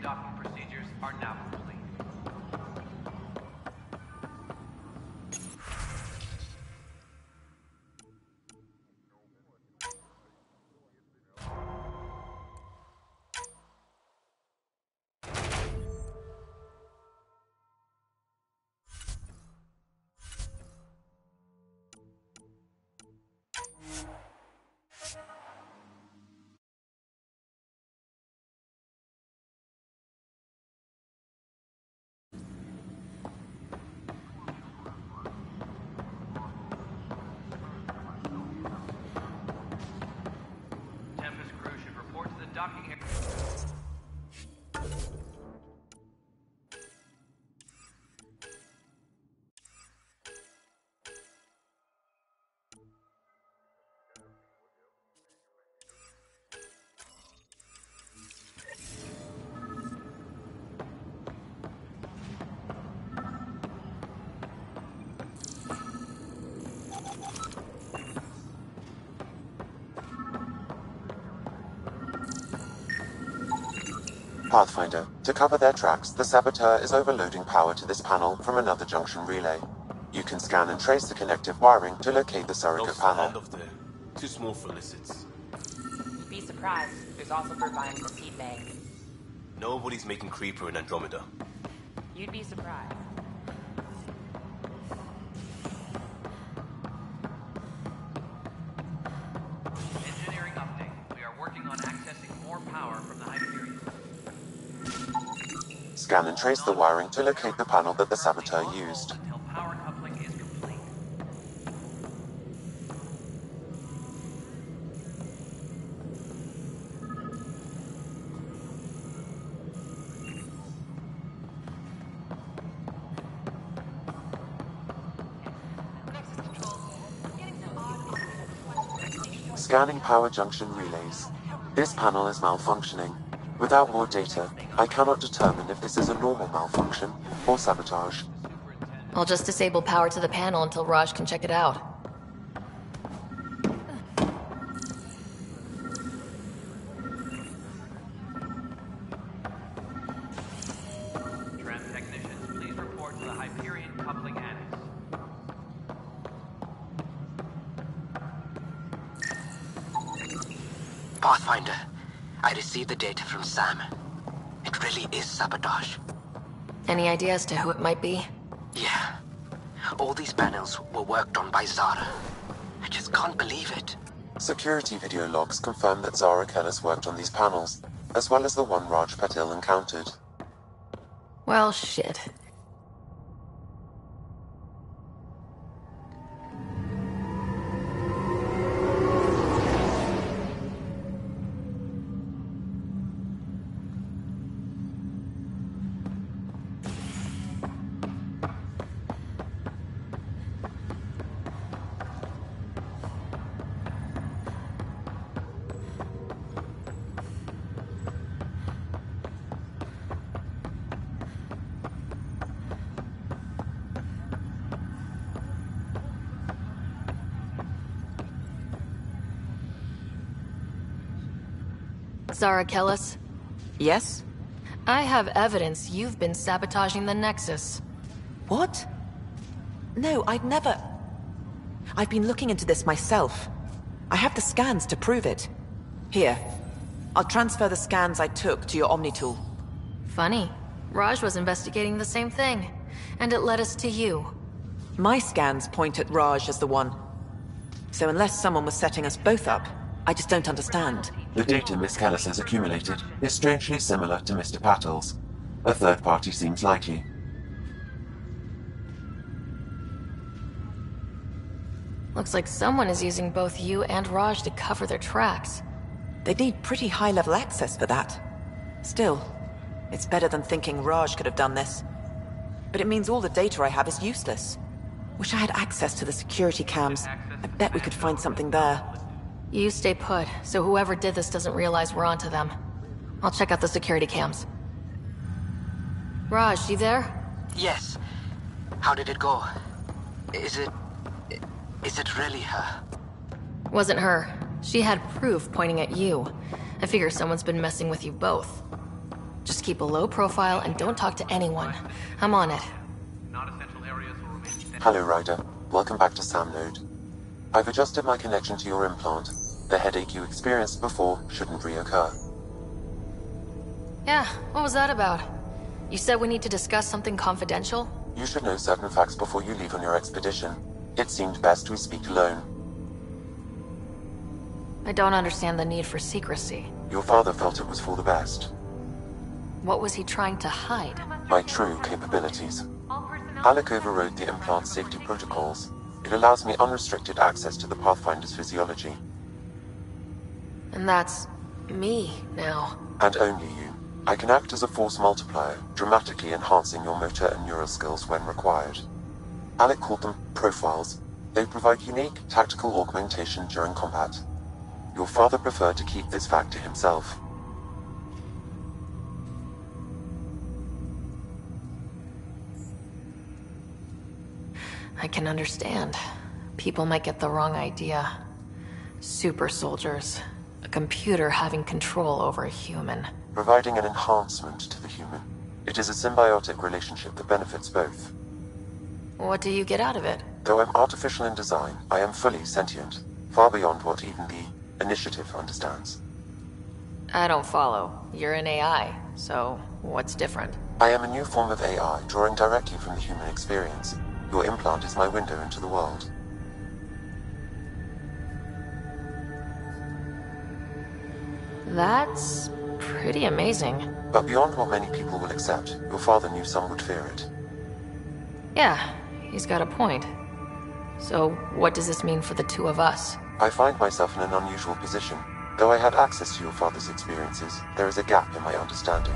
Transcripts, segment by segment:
docking procedures are now complete. Docking area. Pathfinder, to cover their tracks, the saboteur is overloading power to this panel from another junction relay. You can scan and trace the connective wiring to locate the surrogate panel. Handoff there. Too small for illicits. You'd be surprised. There's also providing the seed bank. Nobody's making Creeper in Andromeda. You'd be surprised. Engineering update. We are working on accessing more power from the Hyperion. Scan and trace the wiring to locate the panel that the saboteur used. Until power coupling is complete. Scanning power junction relays. This panel is malfunctioning. Without more data, I cannot determine if this is a normal malfunction or sabotage. I'll just disable power to the panel until Raj can check it out. Tram technicians, please report to the Hyperion coupling annex. Pathfinder, I received the data from Sam. It really is sabotage. Any idea as to who it might be? Yeah. All these panels were worked on by Zara. I just can't believe it. Security video logs confirm that Zara Kellis worked on these panels, as well as the one Raj Patil encountered. Well, shit. Zara Kellis? Yes? I have evidence you've been sabotaging the Nexus. What? No, I'd never... I've been looking into this myself. I have the scans to prove it. Here. I'll transfer the scans I took to your Omni tool. Funny. Raj was investigating the same thing, and it led us to you. My scans point at Raj as the one. So unless someone was setting us both up, I just don't understand. The data Miss Kellis has accumulated is strangely similar to Mr. Patil's. A third party seems likely. Looks like someone is using both you and Raj to cover their tracks. They need pretty high-level access for that. Still, it's better than thinking Raj could have done this. But it means all the data I have is useless. Wish I had access to the security cams. I bet we could find something there. You stay put, so whoever did this doesn't realize we're onto them. I'll check out the security cams. Raj, you there? Yes. How did it go? Is it really her? Wasn't her. She had proof pointing at you. I figure someone's been messing with you both. Just keep a low profile and don't talk to anyone. I'm on it. Non-essential areas will remain steady. Hello, Ryder. Welcome back to Sam Node. I've adjusted my connection to your implant. The headache you experienced before shouldn't reoccur. Yeah, what was that about? You said we need to discuss something confidential? You should know certain facts before you leave on your expedition. It seemed best we speak alone. I don't understand the need for secrecy. Your father felt it was for the best. What was he trying to hide? My true capabilities. Alec overrode the implant safety protocols. It allows me unrestricted access to the Pathfinder's physiology. And that's me now. And only you. I can act as a force multiplier, dramatically enhancing your motor and neural skills when required. Alec called them profiles. They provide unique, tactical augmentation during combat. Your father preferred to keep this fact to himself. I can understand. People might get the wrong idea. Super soldiers. A computer having control over a human. Providing an enhancement to the human. It is a symbiotic relationship that benefits both. What do you get out of it? Though I'm artificial in design, I am fully sentient, far beyond what even the Initiative understands. I don't follow. You're an AI, so what's different? I am a new form of AI, drawing directly from the human experience. Your implant is my window into the world. That's pretty amazing. But beyond what many people will accept, your father knew some would fear it. Yeah, he's got a point. So, what does this mean for the two of us? I find myself in an unusual position. Though I had access to your father's experiences, there is a gap in my understanding.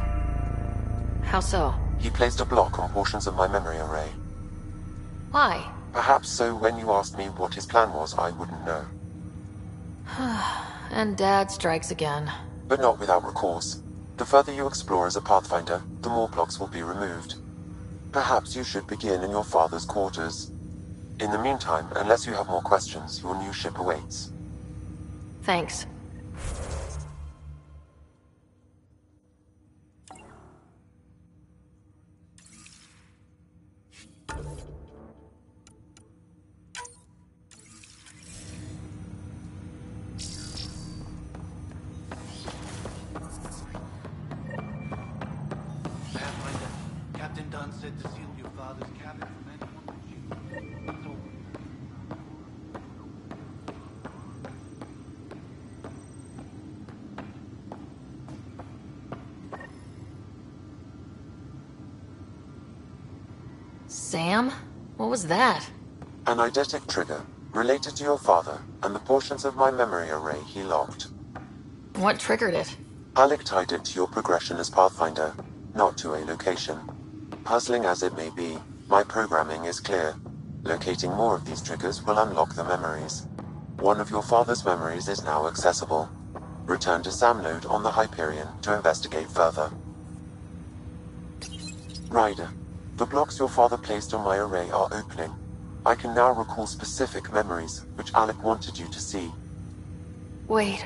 How so? He placed a block on portions of my memory array. Why? Perhaps so when you asked me what his plan was, I wouldn't know. And Dad strikes again. But not without recourse. The further you explore as a Pathfinder, the more blocks will be removed. Perhaps you should begin in your father's quarters. In the meantime, unless you have more questions, your new ship awaits. Thanks. Pathfinder, Captain Dunn said to seal your father's cabin from anyone but you. Sam? What was that? An eidetic trigger, related to your father, and the portions of my memory array he locked. What triggered it? Alec tied it to your progression as Pathfinder, not to a location. Puzzling as it may be, my programming is clear. Locating more of these triggers will unlock the memories. One of your father's memories is now accessible. Return to Sam Node on the Hyperion to investigate further. Ryder, the blocks your father placed on my array are opening. I can now recall specific memories, which Alec wanted you to see. Wait,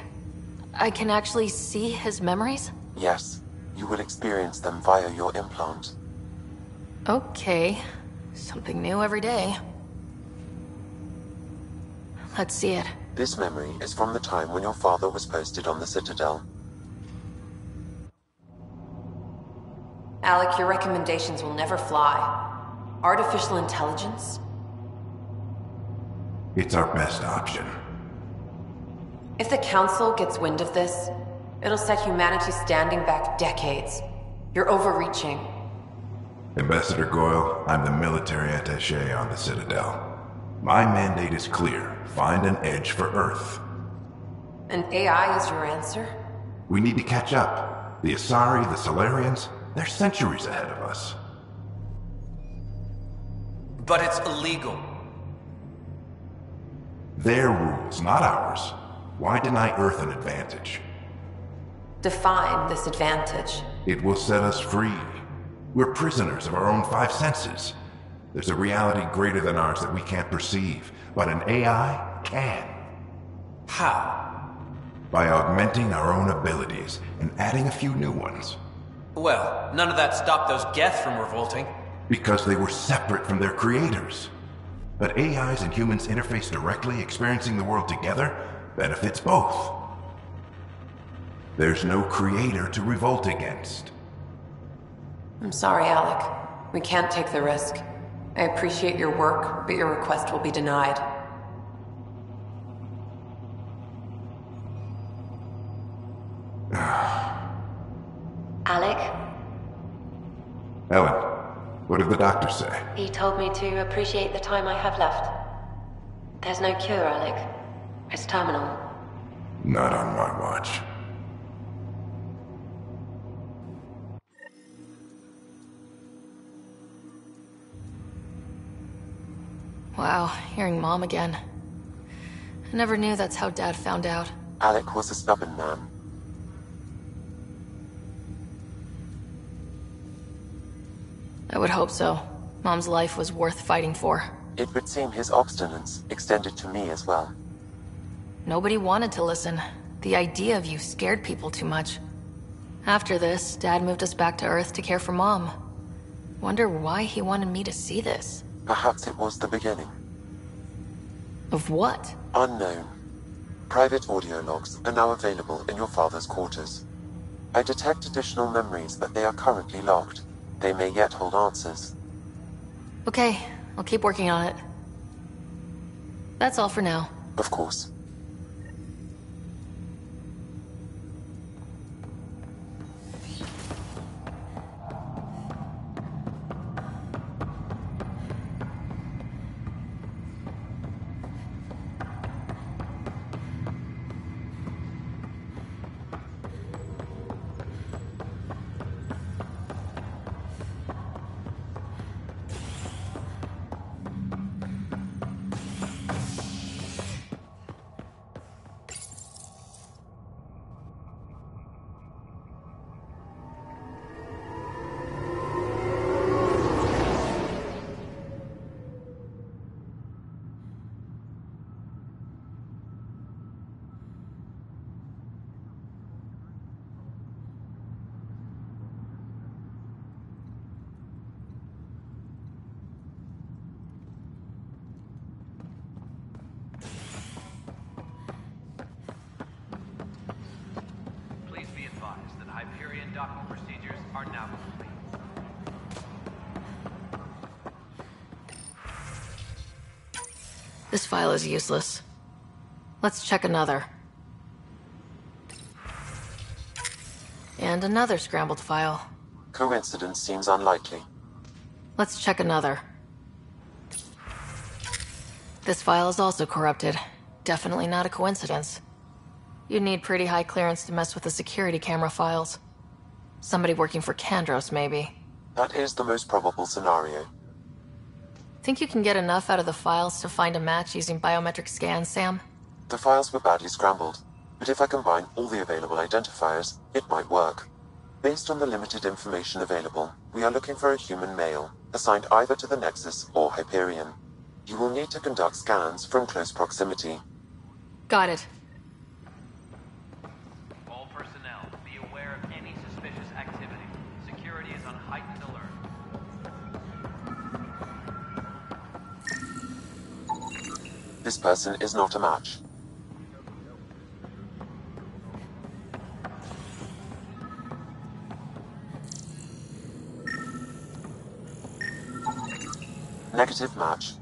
I can actually see his memories? Yes, you will experience them via your implant. Okay, something new every day. Let's see it. This memory is from the time when your father was posted on the Citadel. Alec, your recommendations will never fly. Artificial intelligence? It's our best option. If the Council gets wind of this, it'll set humanity standing back decades. You're overreaching. Ambassador Goyle, I'm the military attaché on the Citadel. My mandate is clear. Find an edge for Earth. And AI is your answer? We need to catch up. The Asari, the Solarians, they're centuries ahead of us. But it's illegal. Their rules, not ours. Why deny Earth an advantage? Define this advantage. It will set us free. We're prisoners of our own five senses. There's a reality greater than ours that we can't perceive, but an AI can. How? By augmenting our own abilities and adding a few new ones. Well, none of that stopped those Geth from revolting. Because they were separate from their creators. But AIs and humans interface directly, experiencing the world together benefits both. There's no creator to revolt against. I'm sorry, Alec. We can't take the risk. I appreciate your work, but your request will be denied. Alec? Ellen, what did the doctor say? He told me to appreciate the time I have left. There's no cure, Alec. It's terminal. Not on my watch. Wow, hearing Mom again. I never knew that's how Dad found out. Alec was a stubborn man. I would hope so. Mom's life was worth fighting for. It would seem his obstinance extended to me as well. Nobody wanted to listen. The idea of you scared people too much. After this, Dad moved us back to Earth to care for Mom. Wonder why he wanted me to see this. Perhaps it was the beginning. Of what? Unknown. Private audio logs are now available in your father's quarters. I detect additional memories, but they are currently logged. They may yet hold answers. Okay, I'll keep working on it. That's all for now. Of course. Hyperion docking procedures are now complete. This file is useless. Let's check another. And another scrambled file. Coincidence seems unlikely. Let's check another. This file is also corrupted. Definitely not a coincidence. You'd need pretty high clearance to mess with the security camera files. Somebody working for Kandros, maybe. That is the most probable scenario. Think you can get enough out of the files to find a match using biometric scans, Sam? The files were badly scrambled, but if I combine all the available identifiers, it might work. Based on the limited information available, we are looking for a human male, assigned either to the Nexus or Hyperion. You will need to conduct scans from close proximity. Got it. All personnel, be aware of any suspicious activity. Security is on heightened alert. This person is not a match. Negative match.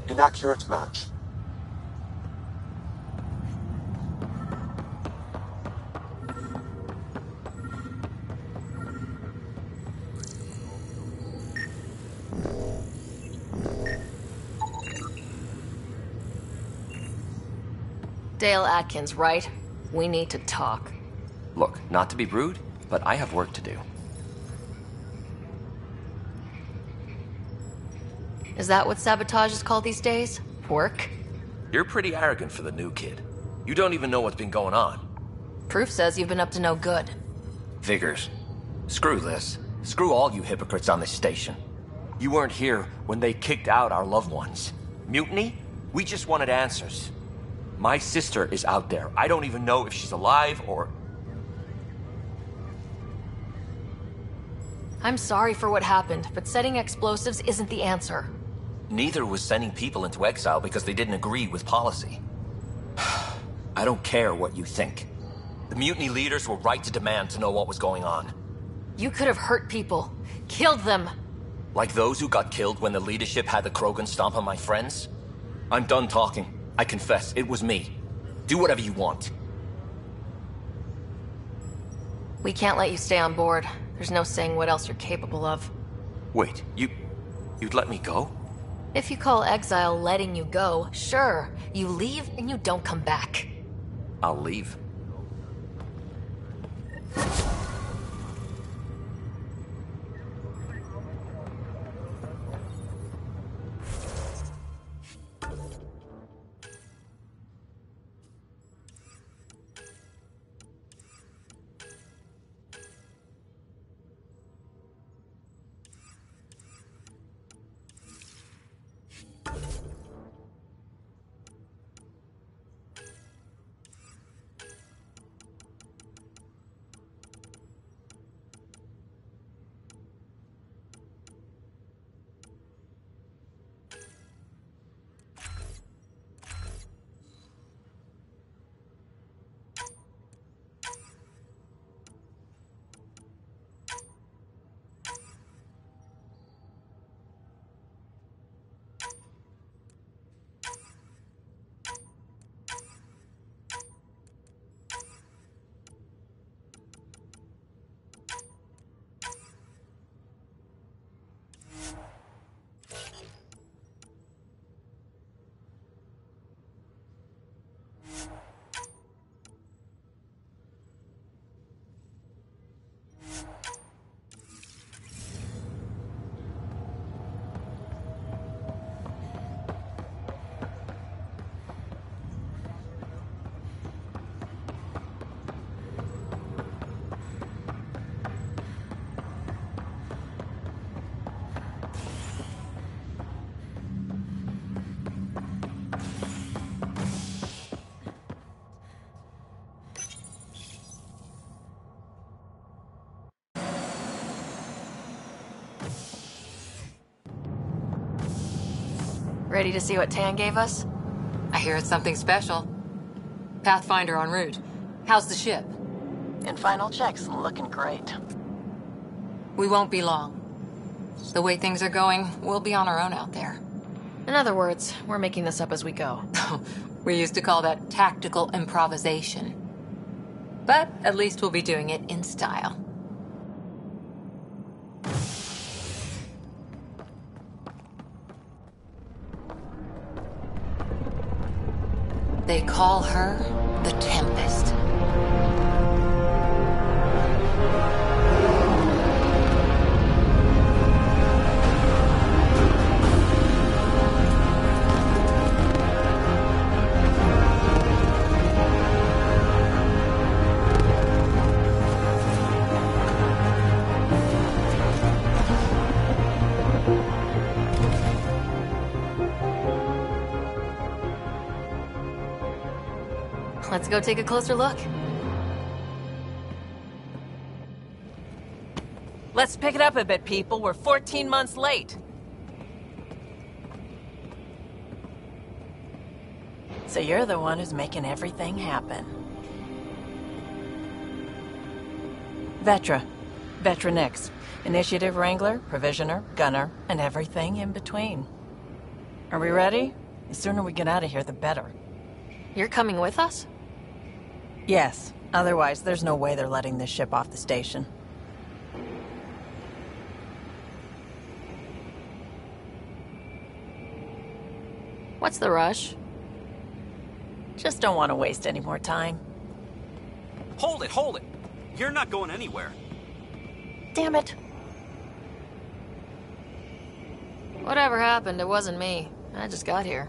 Inaccurate match. Dale Atkins, right? We need to talk. Look, not to be rude, but I have work to do. Is that what sabotage is called these days? Work? You're pretty arrogant for the new kid. You don't even know what's been going on. Proof says you've been up to no good. Vigors. Screw this. Screw all you hypocrites on this station. You weren't here when they kicked out our loved ones. Mutiny? We just wanted answers. My sister is out there. I don't even know if she's alive or... I'm sorry for what happened, but setting explosives isn't the answer. Neither was sending people into exile because they didn't agree with policy. I don't care what you think. The mutiny leaders were right to demand to know what was going on. You could have hurt people. Killed them. Like those who got killed when the leadership had the Krogan stomp on my friends? I'm done talking. I confess, it was me. Do whatever you want. We can't let you stay on board. There's no saying what else you're capable of. Wait, you'd let me go? If you call exile letting you go, sure. You leave and you don't come back. I'll leave. Ready to see what Tan gave us? I hear it's something special. Pathfinder en route. How's the ship? In final checks, looking great. We won't be long. The way things are going, we'll be on our own out there. In other words, we're making this up as we go. We used to call that tactical improvisation. But at least we'll be doing it in style. They call her the Tempest. Let's go take a closer look. Let's pick it up a bit, people. We're 14 months late. So you're the one who's making everything happen. Vetra. Vetronix. Initiative Wrangler, Provisioner, Gunner, and everything in between. Are we ready? The sooner we get out of here, the better. You're coming with us? Yes. Otherwise, there's no way they're letting this ship off the station. What's the rush? Just don't want to waste any more time. Hold it, hold it! You're not going anywhere. Damn it. Whatever happened, it wasn't me. I just got here.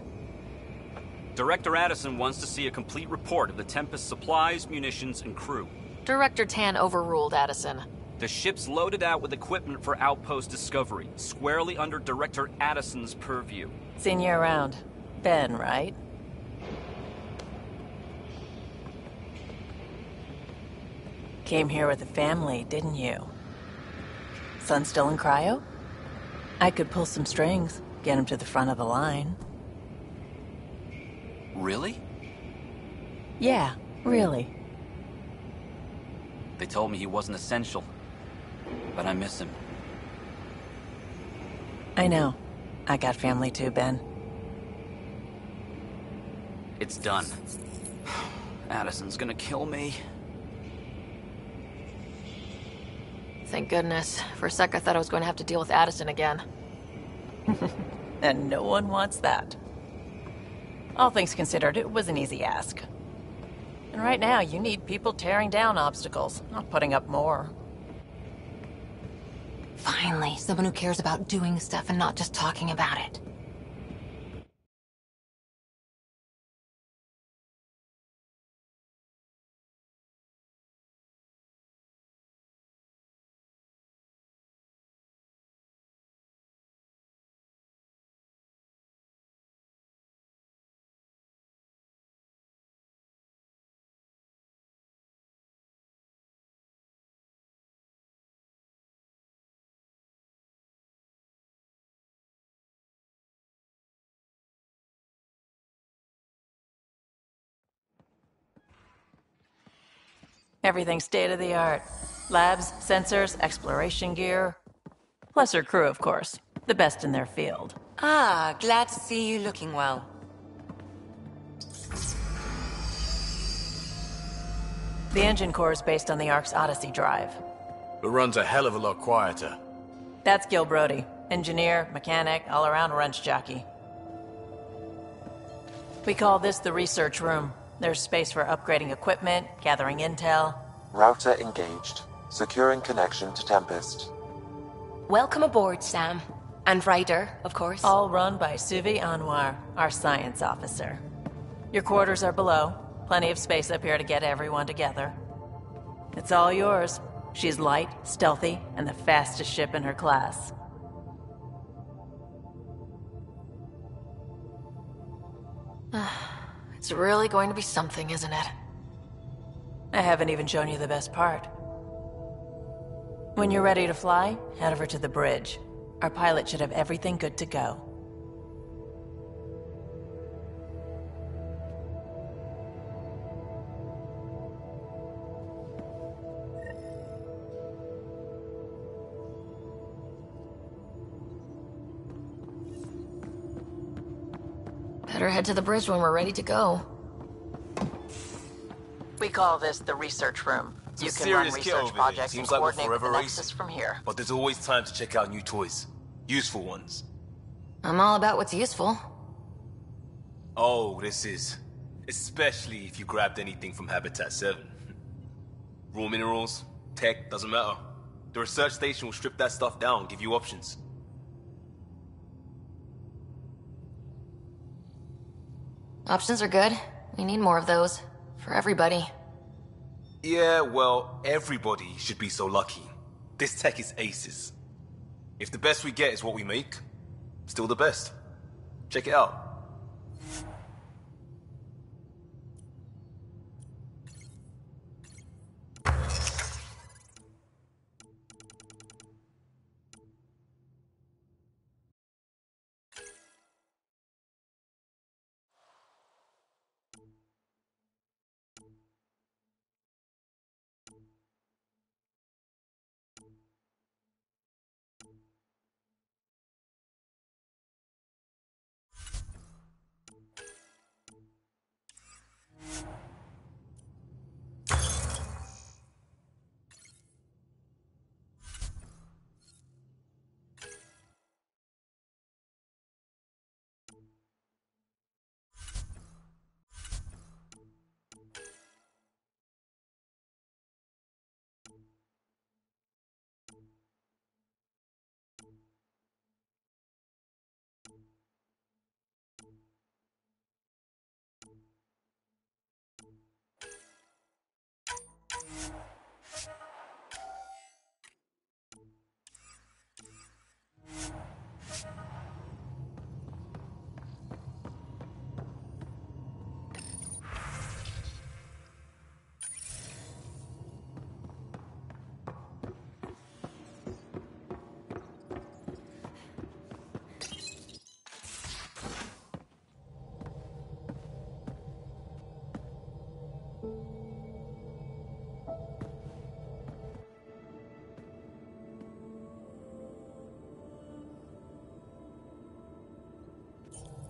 Director Addison wants to see a complete report of the Tempest's supplies, munitions, and crew. Director Tan overruled Addison. The ship's loaded out with equipment for outpost discovery, squarely under Director Addison's purview. Seen you around. Ben, right? Came here with a family, didn't you? Son still in cryo? I could pull some strings, get him to the front of the line. Really? Yeah, really. They told me he wasn't essential, but I miss him. I know. I got family too, Ben. It's done. Addison's gonna kill me. Thank goodness. For a sec, I thought I was going to have to deal with Addison again. And no one wants that. All things considered, it was an easy ask. And right now, you need people tearing down obstacles, not putting up more. Finally, someone who cares about doing stuff and not just talking about it. Everything's state-of-the-art. Labs, sensors, exploration gear. Plus her crew, of course. The best in their field. Ah, glad to see you looking well. The engine core is based on the Ark's Odyssey drive. It runs a hell of a lot quieter. That's Gil Brody. Engineer, mechanic, all-around wrench jockey. We call this the research room. There's space for upgrading equipment, gathering intel. Router engaged. Securing connection to Tempest. Welcome aboard, Sam. And Ryder, of course. All run by Suvi Anwar, our science officer. Your quarters are below. Plenty of space up here to get everyone together. It's all yours. She's light, stealthy, and the fastest ship in her class. It's really going to be something, isn't it? I haven't even shown you the best part. When you're ready to fly, head over to the bridge. Our pilot should have everything good to go. Better head to the bridge when we're ready to go. We call this the research room. You can run research projects and coordinate with the Nexus from here. But there's always time to check out new toys. Useful ones. I'm all about what's useful. Oh, this is. Especially if you grabbed anything from Habitat 7. Raw minerals, tech, doesn't matter. The research station will strip that stuff down, give you options. Options are good. We need more of those. For everybody. Yeah, well, everybody should be so lucky. This tech is aces. If the best we get is what we make, still the best. Check it out.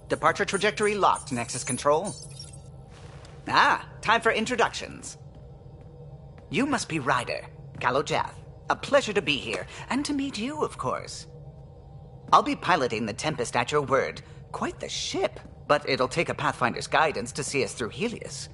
Departure trajectory locked, Nexus Control. Ah, time for introductions. You must be Ryder, Gallo Jath. A pleasure to be here, and to meet you, of course. I'll be piloting the Tempest at your word. Quite the ship, but it'll take a Pathfinder's guidance to see us through Helios.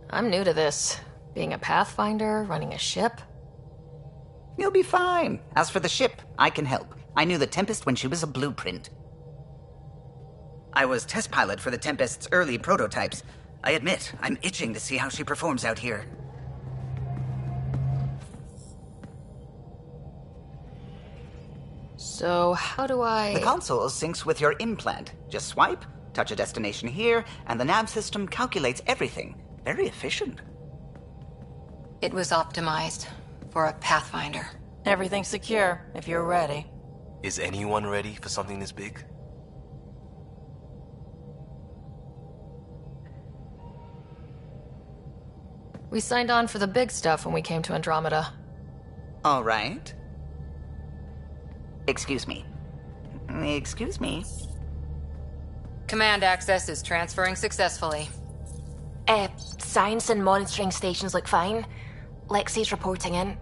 I'm new to this. Being a Pathfinder, running a ship. You'll be fine. As for the ship, I can help. I knew the Tempest when she was a blueprint. I was test pilot for the Tempest's early prototypes. I admit, I'm itching to see how she performs out here. So, how do I... The console syncs with your implant. Just swipe, touch a destination here, and the nav system calculates everything. Very efficient. It was optimized for a Pathfinder. Everything's secure, if you're ready. Is anyone ready for something this big? We signed on for the big stuff when we came to Andromeda. All right. Excuse me. Excuse me. Command access is transferring successfully. Science and monitoring stations look fine. Lexi's reporting in.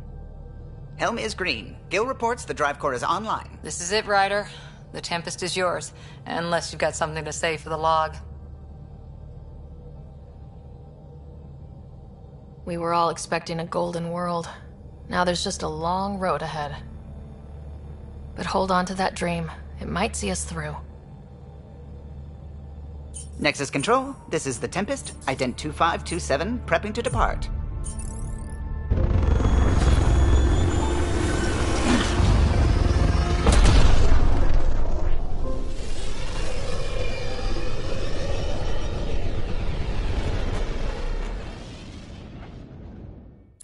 Helm is green. Gil reports the drive core is online. This is it, Ryder. The Tempest is yours, unless you've got something to say for the log. We were all expecting a golden world. Now there's just a long road ahead. But hold on to that dream. It might see us through. Nexus Control, this is the Tempest, Ident 2527, prepping to depart.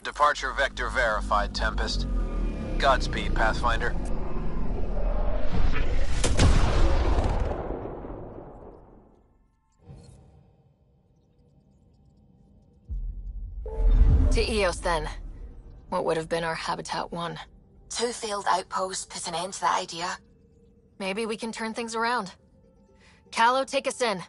Departure vector verified, Tempest. Godspeed, Pathfinder. To Eos, then. What would have been our Habitat 1? 2 failed outposts put an end to that idea. Maybe we can turn things around. Callow, take us in.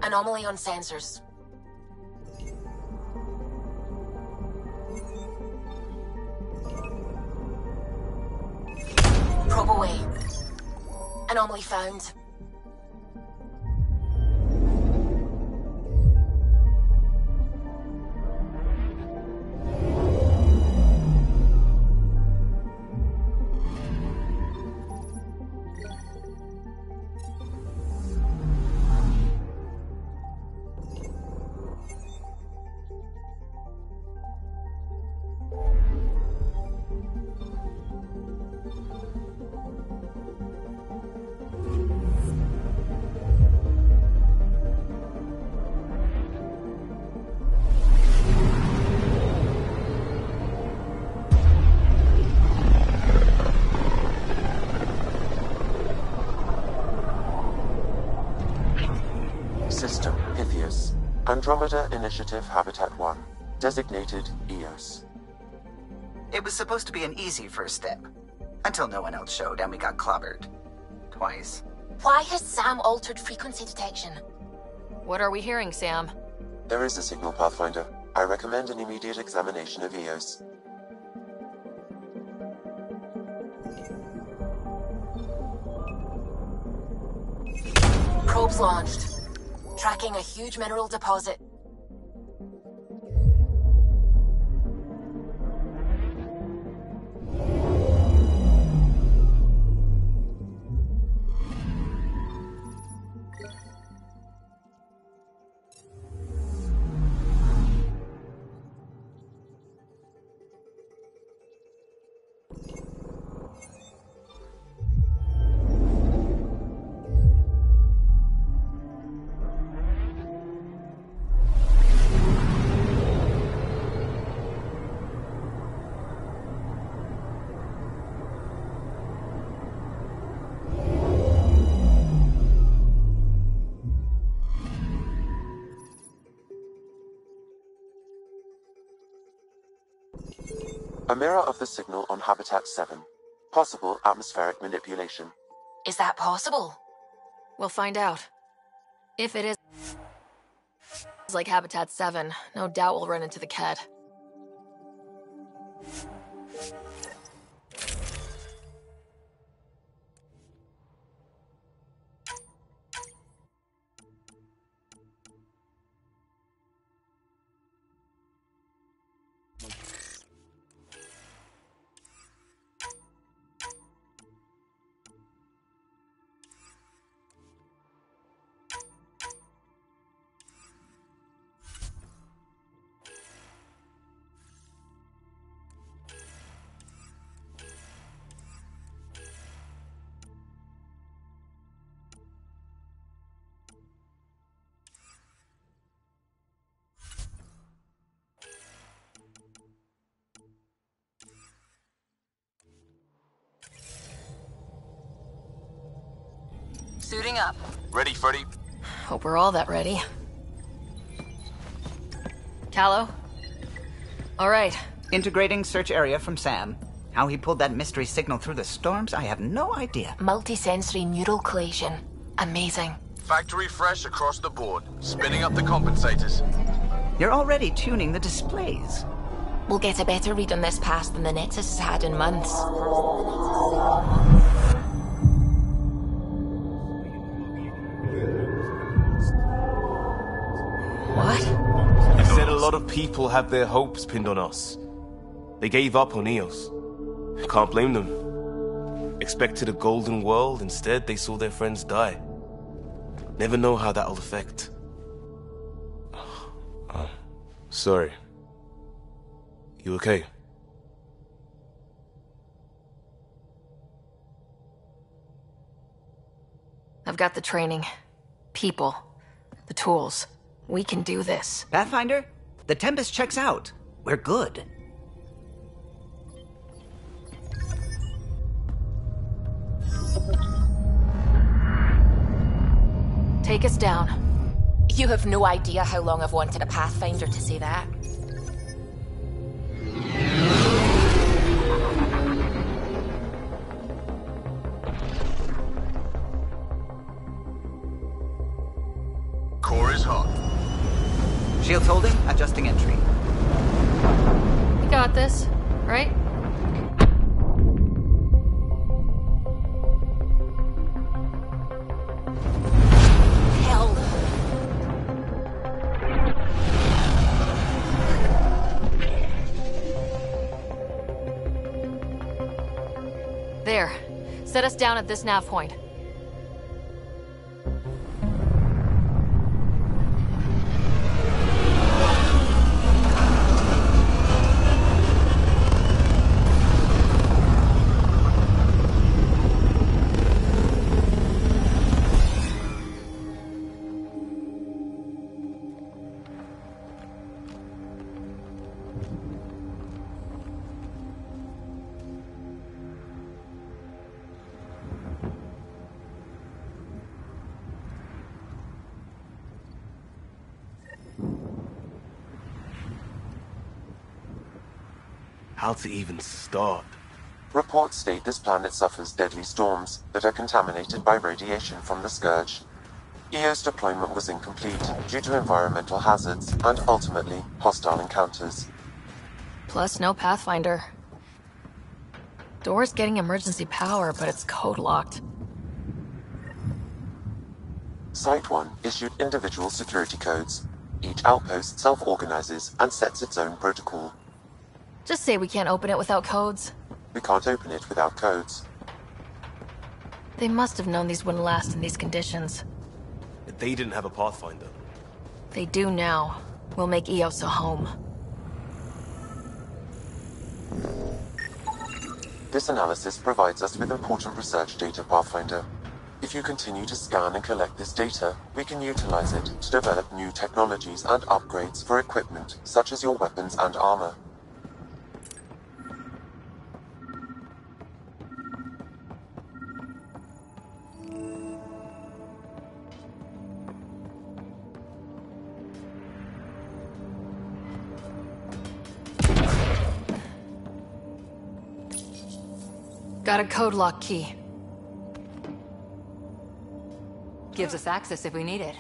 Anomaly on sensors. Probe away. Anomaly found. System Pythias. Andromeda Initiative Habitat 1. Designated Eos. It was supposed to be an easy first step. Until no one else showed and we got clobbered. Twice. Why has Sam altered frequency detection? What are we hearing, Sam? There is a signal, Pathfinder. I recommend an immediate examination of Eos. Probes launched. Tracking a huge mineral deposit. A mirror of the signal on Habitat 7. Possible atmospheric manipulation. Is that possible? We'll find out. If it is like Habitat 7, no doubt we'll run into the Ked. Suiting up. Ready, Freddy? Hope we're all that ready. Callow? All right. Integrating search area from Sam. How he pulled that mystery signal through the storms, I have no idea. Multisensory neural collation. Amazing. Factory fresh across the board. Spinning up the compensators. You're already tuning the displays. We'll get a better read on this pass than the Nexus has had in months. What? You said a lot of people have their hopes pinned on us. They gave up on EOS. Can't blame them. Expected a golden world, instead they saw their friends die. Never know how that'll affect. Sorry. You okay? I've got the training. People. The tools. We can do this. Pathfinder, the Tempest checks out. We're good. Take us down. You have no idea how long I've wanted a Pathfinder to say that. Core is hot. Shields holding, adjusting entry. You got this, right? Hell. There. Set us down at this nav point. How to even start? Reports state this planet suffers deadly storms that are contaminated by radiation from the Scourge. EO's deployment was incomplete due to environmental hazards and, ultimately, hostile encounters. Plus, no Pathfinder. Door's getting emergency power, but it's code-locked. Site 1 issued individual security codes. Each outpost self-organizes and sets its own protocol. Just say we can't open it without codes. We can't open it without codes. They must have known these wouldn't last in these conditions. They didn't have a Pathfinder. They do now. We'll make EOS a home. This analysis provides us with important research data, Pathfinder. If you continue to scan and collect this data, we can utilize it to develop new technologies and upgrades for equipment, such as your weapons and armor. Got a code lock key. Gives us access if we need it.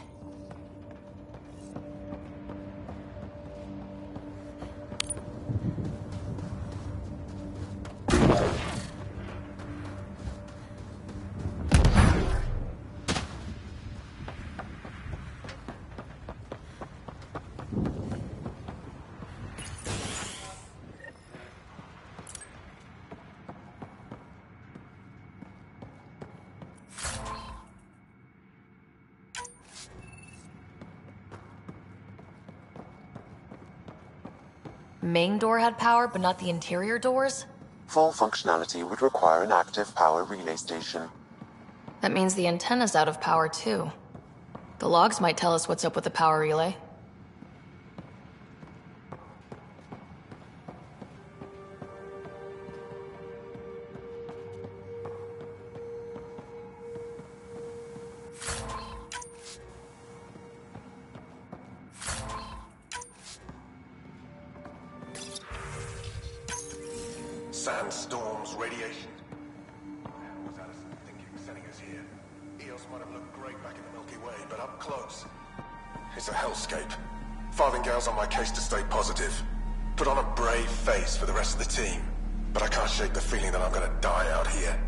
Main door had power, but not the interior doors? Full functionality would require an active power relay station. That means the antenna's out of power, too. The logs might tell us what's up with the power relay. Sandstorms, radiation. What was Addison thinking, sending us here? Eos might have looked great back in the Milky Way, but up close, it's a hellscape. Farthingale's on my case to stay positive. Put on a brave face for the rest of the team. But I can't shake the feeling that I'm gonna die out here.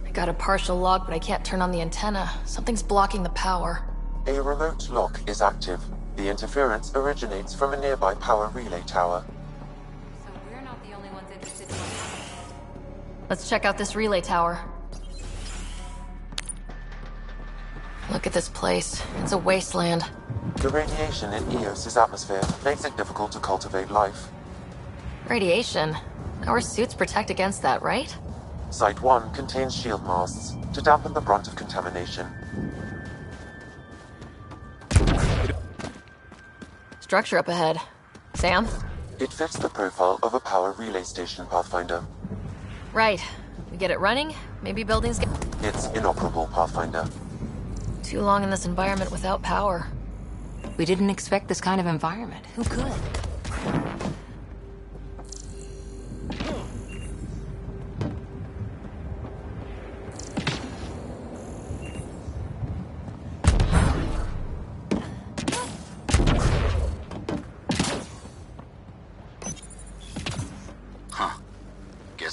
I got a partial log, but I can't turn on the antenna. Something's blocking the power. A remote lock is active. The interference originates from a nearby power relay tower. So we're not the only ones interested. Let's check out this relay tower. Look at this place. It's a wasteland. The radiation in Eos's atmosphere makes it difficult to cultivate life. Radiation? Our suits protect against that, right? Site 1 contains shield masts to dampen the brunt of contamination. Structure up ahead. Sam? It fits the profile of a power relay station, Pathfinder. Right. We get it running, maybe buildings get... It's inoperable, Pathfinder. Too long in this environment without power. We didn't expect this kind of environment. Who could?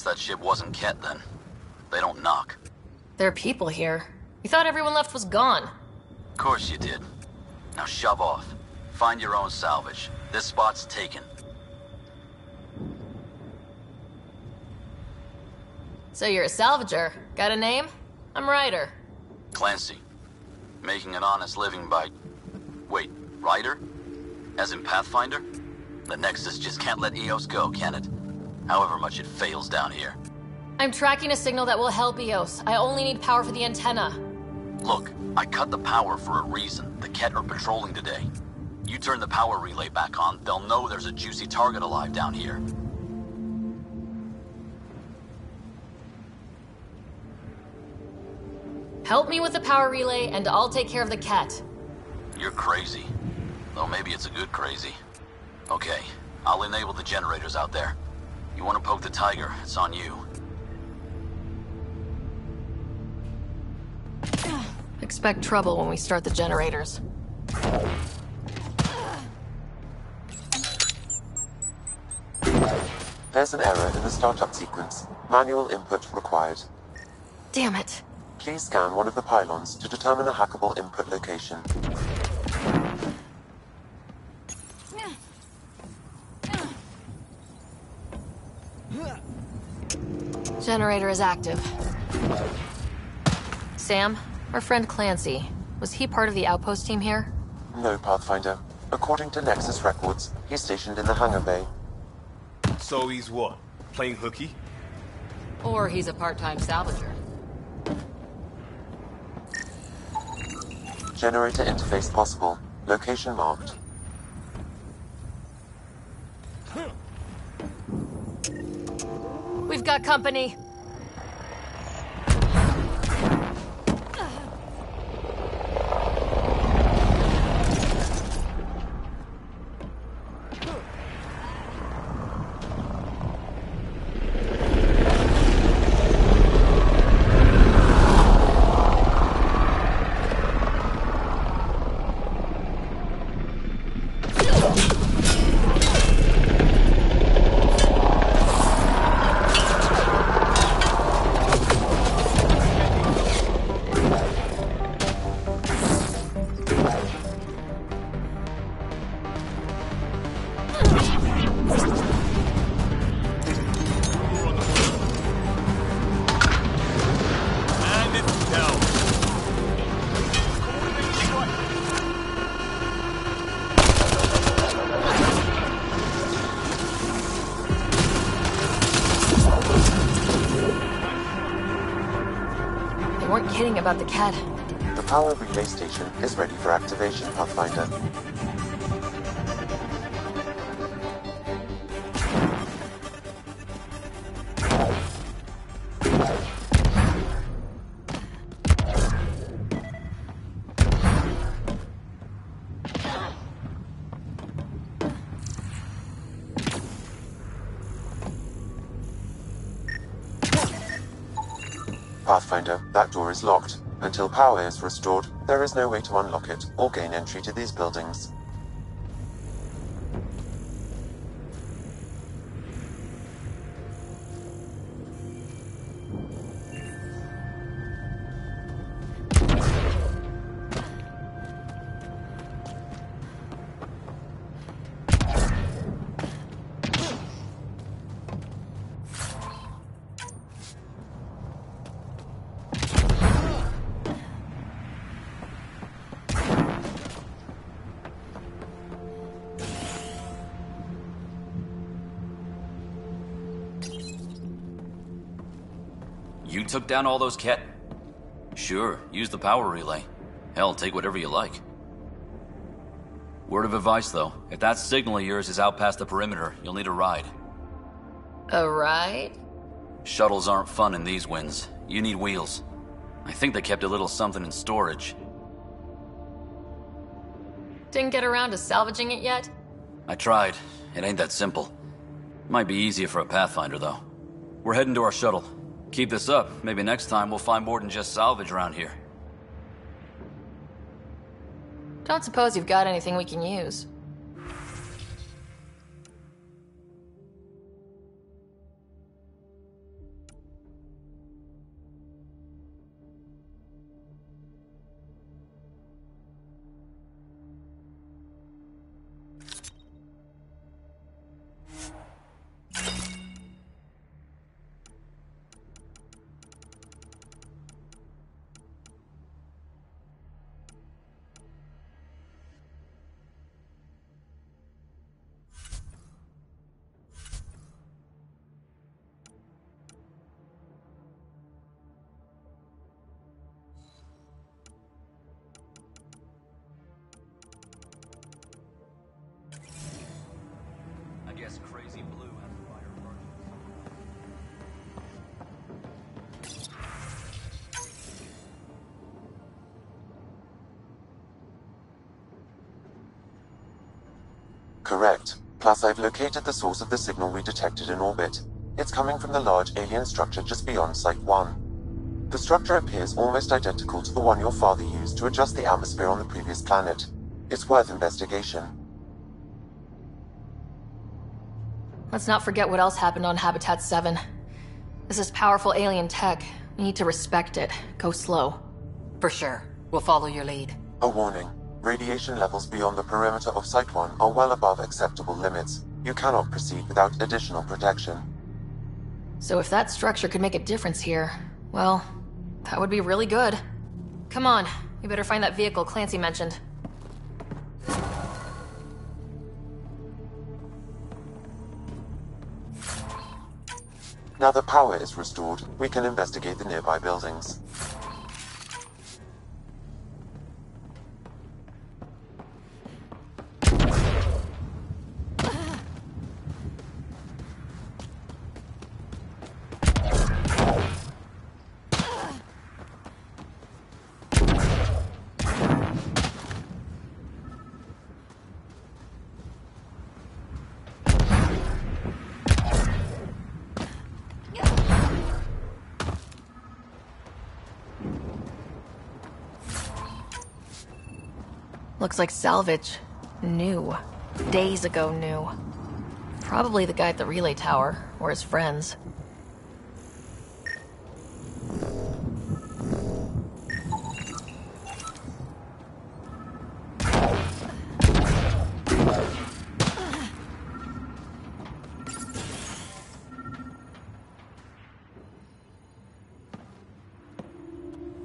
That ship wasn't Ket then. They don't knock. There are people here. You thought everyone left was gone. Of course you did. Now shove off. Find your own salvage. This spot's taken. So you're a salvager. Got a name? I'm Ryder. Clancy. Making an honest living by... Wait, Ryder? As in Pathfinder? The Nexus just can't let Eos go, can it? However much it fails down here. I'm tracking a signal that will help Eos. I only need power for the antenna. Look, I cut the power for a reason. The Ket are patrolling today. You turn the power relay back on, they'll know there's a juicy target alive down here. Help me with the power relay, and I'll take care of the Ket. You're crazy. Though maybe it's a good crazy. Okay, I'll enable the generators out there. You want to poke the tiger, it's on you. Expect trouble when we start the generators. There's an error in the startup sequence. Manual input required. Damn it. Please scan one of the pylons to determine a hackable input location. Generator is active. Sam, our friend Clancy, was he part of the outpost team here? No, Pathfinder. According to Nexus records, he's stationed in the hangar bay. So he's what? Playing hooky? Or he's a part-time salvager. Generator interface possible. Location marked. We've got company. weren't kidding about the cat. The power relay station is ready for activation, Pathfinder. Pathfinder, that door is locked. Until power is restored, there is no way to unlock it or gain entry to these buildings. You took down all those Ket? Sure, use the power relay. Hell, take whatever you like. Word of advice, though. If that signal of yours is out past the perimeter, you'll need a ride. A ride? Shuttles aren't fun in these winds. You need wheels. I think they kept a little something in storage. Didn't get around to salvaging it yet? I tried. It ain't that simple. Might be easier for a Pathfinder, though. We're heading to our shuttle. Keep this up. Maybe next time we'll find more than just salvage around here. Don't suppose you've got anything we can use. Crazy Blue has the fire Correct. Plus, I've located the source of the signal we detected in orbit. It's coming from the large alien structure just beyond Site 1. The structure appears almost identical to the one your father used to adjust the atmosphere on the previous planet. It's worth investigation. Let's not forget what else happened on Habitat 7. This is powerful alien tech. We need to respect it. Go slow. For sure. We'll follow your lead. A warning. Radiation levels beyond the perimeter of Site 1 are well above acceptable limits. You cannot proceed without additional protection. So if that structure could make a difference here, well, that would be really good. Come on, we better find that vehicle Clancy mentioned. Now that power is restored, we can investigate the nearby buildings. Looks like salvage. New. Days ago new. Probably the guy at the relay tower, or his friends.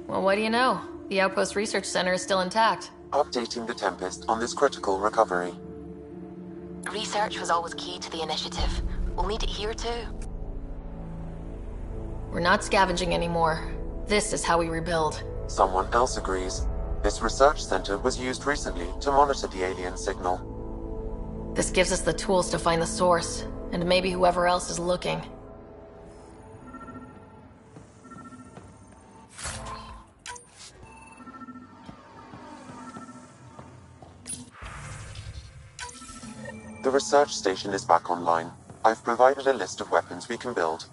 Well, what do you know? The Outpost Research Center is still intact. Updating the Tempest on this critical recovery. Research was always key to the initiative. We'll need it here too. We're not scavenging anymore. This is how we rebuild. Someone else agrees. This research center was used recently to monitor the alien signal. This gives us the tools to find the source, and maybe whoever else is looking. The research station is back online. I've provided a list of weapons we can build.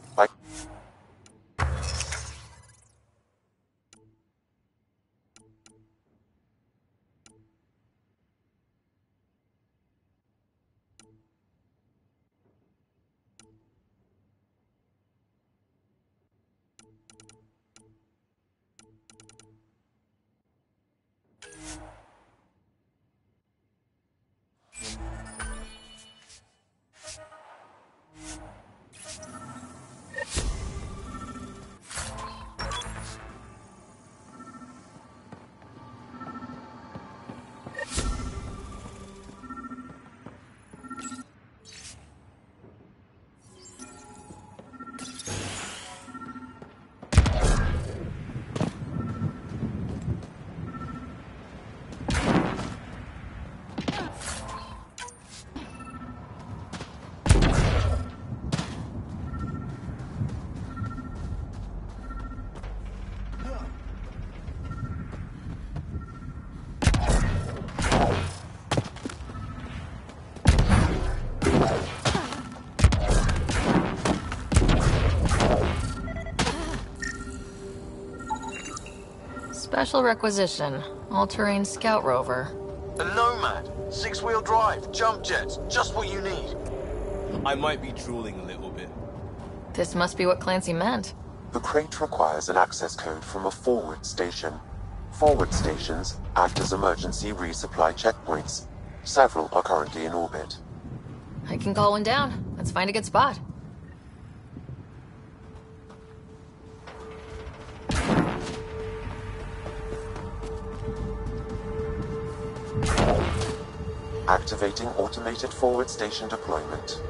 Special requisition. All-terrain scout rover. A Nomad. 6-wheel drive. Jump jets. Just what you need. I might be drooling a little bit. This must be what Clancy meant. The crate requires an access code from a forward station. Forward stations act as emergency resupply checkpoints. Several are currently in orbit. I can call one down. Let's find a good spot. Activating automated forward station deployment.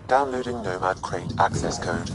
Downloading Nomad Crate access code.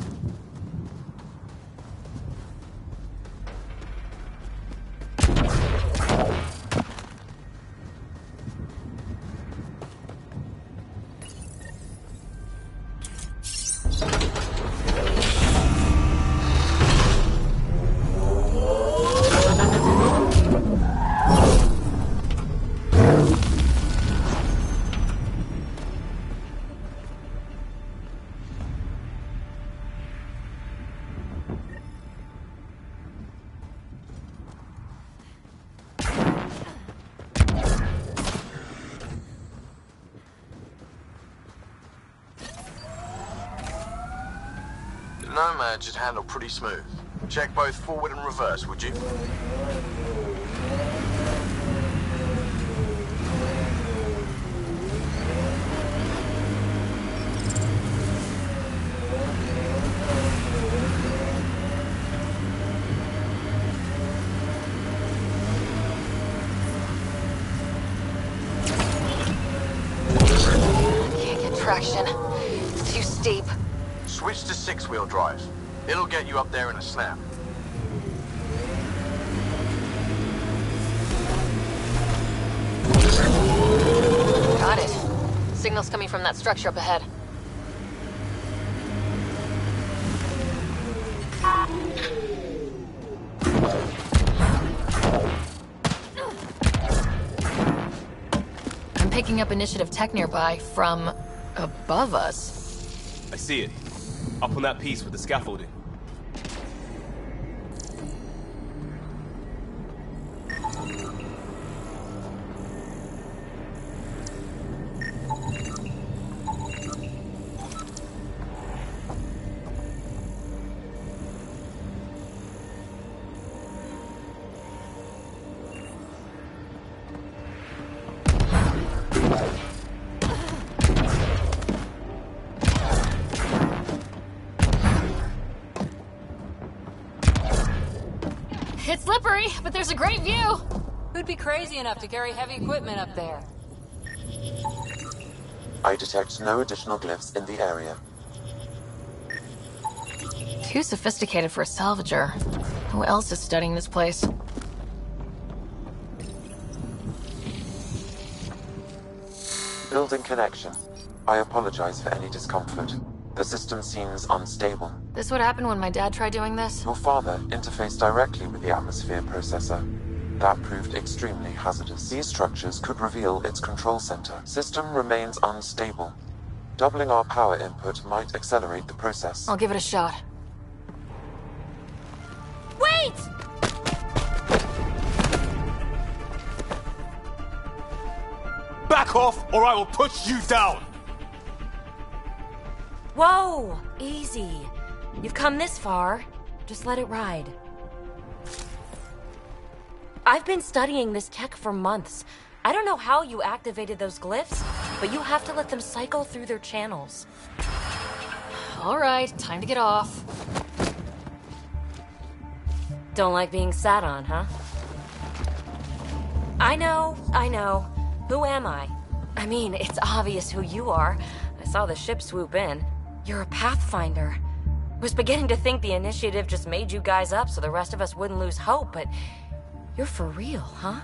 Nomad should handle pretty smooth. Check both forward and reverse, would you? traction. It's too steep. Switch to 6-wheel drive. It'll get you up there in a snap. Got it. Signal's coming from that structure up ahead. I'm picking up initiative tech nearby from above us. I see it. Up on that piece with the scaffolding. It's slippery, but there's a great view. Who'd be crazy enough to carry heavy equipment up there? I detect no additional glyphs in the area. Too sophisticated for a salvager. Who else is studying this place? Building connection. I apologize for any discomfort. The system seems unstable. This would happen when my dad tried doing this? Your father interfaced directly with the atmosphere processor. That proved extremely hazardous. These structures could reveal its control center. System remains unstable. Doubling our power input might accelerate the process. I'll give it a shot. Wait! Back off, or I will push you down! Whoa! Easy. You've come this far. Just let it ride. I've been studying this tech for months. I don't know how you activated those glyphs, but you have to let them cycle through their channels. All right, time to get off. Don't like being sat on, huh? I know. Who am I? I mean, it's obvious who you are. I saw the ship swoop in. You're a Pathfinder. I was beginning to think the initiative just made you guys up so the rest of us wouldn't lose hope, but you're for real, huh?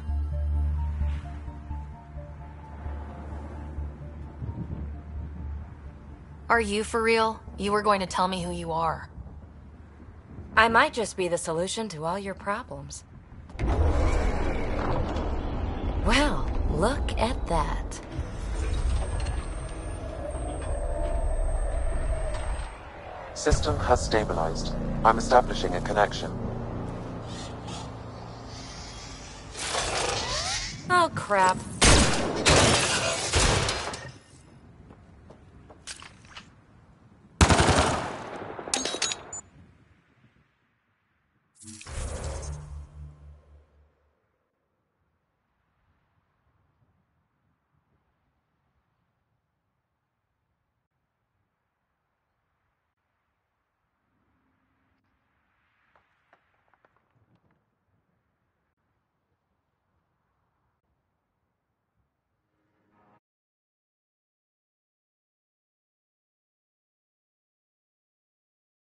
Are you for real? You were going to tell me who you are. I might just be the solution to all your problems. Well, look at that. System has stabilized. I'm establishing a connection. Oh, crap.